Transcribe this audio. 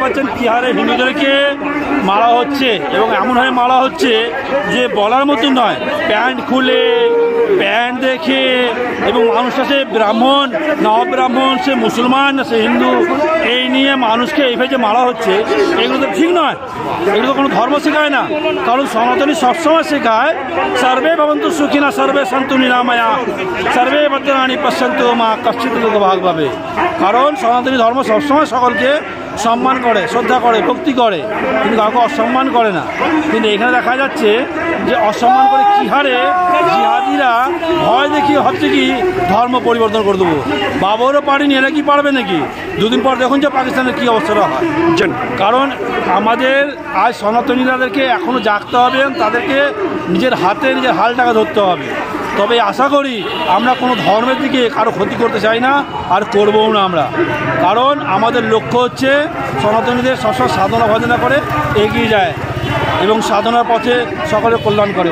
পাচ্ছেন কি হারে হিন্দুদেরকে মারা হচ্ছে, এবং এমনভাবে মারা হচ্ছে যে বলার মতো নয়। প্যান্ট খুলে, প্যান্ট দেখে, এবং মানুষটা সে ব্রাহ্মণ না অব্রাহ্মণ, সে মুসলমান না সে হিন্দু, এই নিয়ে মানুষকে এইভাবে যে মারা হচ্ছে, এগুলো তো ঠিক নয়। এগুলো তো কোনো ধর্ম শেখায় না। কারণ সনাতনী সবসময় শেখায় সর্বে ভবন্তু সুখিনা সর্বে সন্তু নিরাময়া সর্বে ভদ্রাণি পশ্যন্তু মা কশ্চিৎ ভাগ পাবে। কারণ সনাতনী ধর্ম সবসময় সকলকে সম্মান করে, শ্রদ্ধা করে, ভক্তি করে, কিন্তু কাউকে অসম্মান করে না। কিন্তু এখানে দেখা যাচ্ছে যে অসম্মান করে কী হারে জিহাদিরা ভয় দেখিয়ে হচ্ছে কি ধর্ম পরিবর্তন করে দেবো। বাবরও পারেনি, এরা কি পারবে নাকি? দুদিন পর দেখুন যে পাকিস্তানের কী অবস্থাটা হয়। কারণ আমাদের আজ সনাতনীদেরকে এখনও জাগতে হবে, তাদেরকে নিজের হাতে নিজের হালটাকে ধরতে হবে। তবে আশা করি আমরা কোনো ধর্মের দিকে কারো ক্ষতি করতে চাই না, আর করবও না আমরা। কারণ আমাদের লক্ষ্য হচ্ছে সনাতনীদের সবসময় সাধনা ভজনা করে এগিয়ে যায় এবং সাধনার পথে সকলের কল্যাণ করে।